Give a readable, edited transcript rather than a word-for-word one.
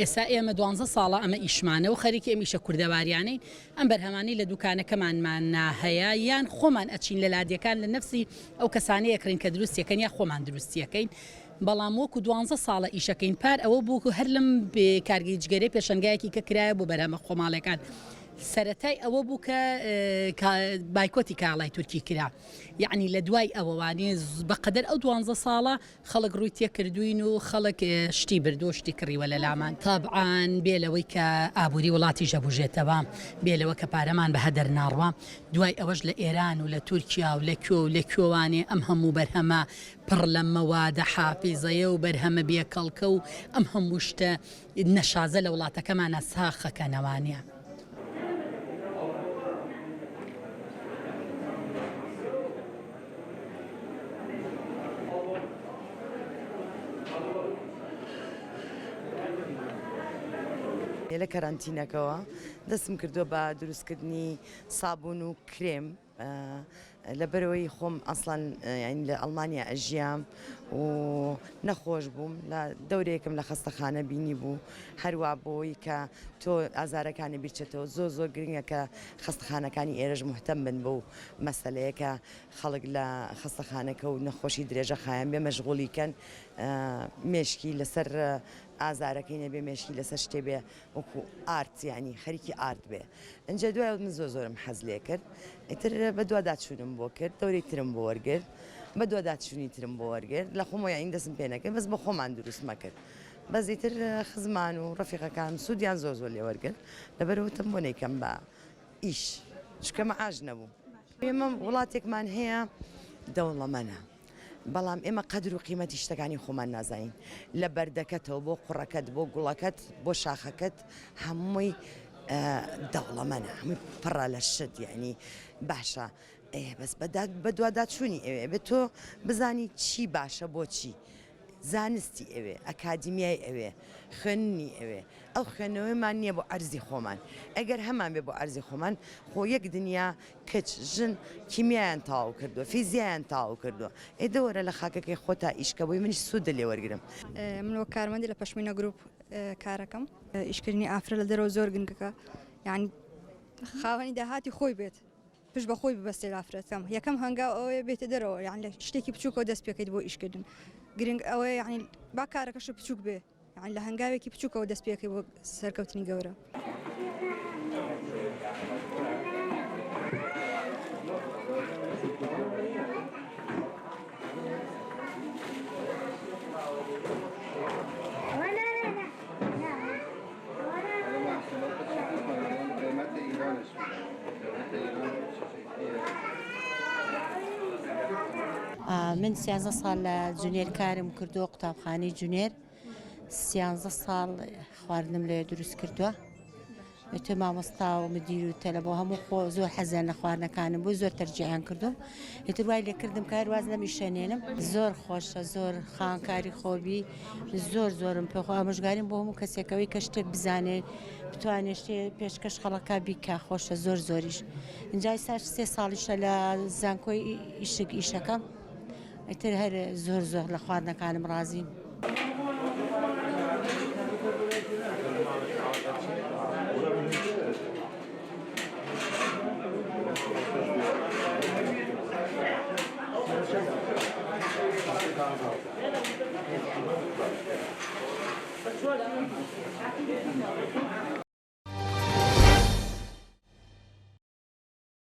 ئێستا ئێمە 12 ساڵە ئەمە ئیشمانە و خەریکی ئەمیشە کوردەواریانەی ئەم بەرهەمانی لە دوکانەکەمانمان هەیە یان خۆمان ئەچین لە لادیەکان لە نفسی ئەو کەسانەیەکڕین کە دروستیەکەن یا خۆمان دروستیەکەین بەڵام وەکو 12 ساڵە ئیشەکەین پار ئەوە بوو هەر لەم کارگەیجگەرەی پێشەنگایەکی کە کرایە بۆ بەرهەمە خۆماڵەکان سەرەتای ئەوە بوو کە بایکۆتی کاڵای تورکی کرا یعنی لە دوای ئەوەوانی بەقەدەر ئەو 12 ساڵە خەڵک ڕووی تێکردوین و خەڵک شتی بردو شتی کڕیوە لە لامان تابعاان بێ لەوەی کە ئابووری وڵاتی ژەبژێتەوە بێ لەوە کە پارەمان بە هەدەر ناڕوە دوای ئەوەش لە ئێران و لە تورکیا و لە کوێ و لە کوێوانێ ئەم هەموو بەرهەمە پڕ لە مەوادە حافیزەیە و بەرهەمە بێکەڵکە و ئەم هەموو شتە نەشازە لە وڵاتەکەمانە ساخەکەنەوانە. لە کەرانتینەکەەوە دەستم کردووە بە دروستکردنی سابوون و کرێم لەبەرەوەی خۆم ئەسڵان لە ئەڵمانیا ئەژیام و نەخۆش بووم لە دەورەیەکم لە خەستەخانە بینی بوو هەروە بۆی کە تۆ ئازارەکانی بیرچێتەوە زۆر گرنگە کە خەستەخانەکانی ئێرەش محتەم بن بۆ مەسەلەیەکە خەڵک لە خەستەخانەکە و نەخۆشی درێژە خایان بێ مەشغوڵیکەن مێشکی لەسەر ئازارەکەی نەبێ مێشکی لەسەر شتێ بێ وەکو ئارت ینی خەریکی ئارت بێ ئەنجە دوای من زۆرم حەز لێ کرد ئیتر بە دوواداچوونم بۆ کرد دەورەی ترم بۆ وەرگرت بە دوواداچوونی ترم بۆ وەرگرت لە خۆمەوە این دەستم پێ نەکرد بەس بە خۆمان دروست مەکرد بەزیتر خزمان و ڕەفیقەکان سوودیان زۆر لێ وەرگرت لەبەرەوەتم بۆ نەیکەم بە ئیش چکەمە ئاژ نەبوو ئێمە وڵاتێکمان هەیە دەوڵەمەنە بەڵام ئێمە قەدر و قیمەتی شتەکانی خۆمان نازانین لە بەردەکەتەوە بۆ قوڕەکەت بۆ گوڵەکەت بۆ شاخەکەت هەمووی دەوڵەمەنە هەمووی پڕە لە شت یعنی باشە بەس بە دوواداچوونی ئەوێ بێت تۆ بزانی چی باشە بۆ چی زانستی ئەوێ ئەکادیمیای ئەوێ خوێننی ئەوێ ئەو خوێنەوەیمان نییە بۆ ئەرزی خۆمان ئەگەر هەمان بێ بۆ ئەرزی خۆمان خۆ یەک دنیا کچ ژن کیمیایان تاو کردووە فیزیایان تاو کردووە ئێدەوەرە لە خاکەکەی خۆتا ئیشکە بۆی منیش سوودە لێ وەرگرم منەوە کارمەندی لە پەشمینە گروپ کارەکەم ئیشکردنی ئافرە لە دەرەوە زۆر گرنگەکە یعنی خاوەنی داهاتی خۆی بێت پشت بە خۆی ببەستێ ئافرەتەکەم یەکەم هەنگاو ئەوەیە بێتە دەرەوە یان لە شتێکی بچووکەوە دەست پێکەیت بۆ ئیشکردن گرنگ ئەوەیە یعنی با کارەکەش بچووک بێ یعنی لە هەنگاوێکی بچووکەوە دەست پێکەی بۆ سەرکەوتنی گەورە. من 13 ساڵ لە جونێر کارم کردووە قوتابخانەی جونێر 13 ساڵ خواردنم لێ دروست کردووە تۆ مامۆستا و مدیر و تەلەبە هەموو خۆ زۆر حەزیان لە خواردنەکانم بۆ زۆر تەرجیحیان کردوم ئیتر وای لێ کردم کار واز نەمیشەنێنم زۆر خۆشە زۆر خاوەنکاری خۆبی زۆرم پێخۆ ئامۆژگاریم بۆ هەموو کەسێکەوەی کە شتێک بزانێت بتوانێت شتێ پێشکەش خەڵەکە بیکە خۆشە زۆریش اینجا ساش 3 ساڵیشە لە زانکۆی ئیشەکەم ئیتر هەر زۆر لە خواردنەکانم ڕازیم.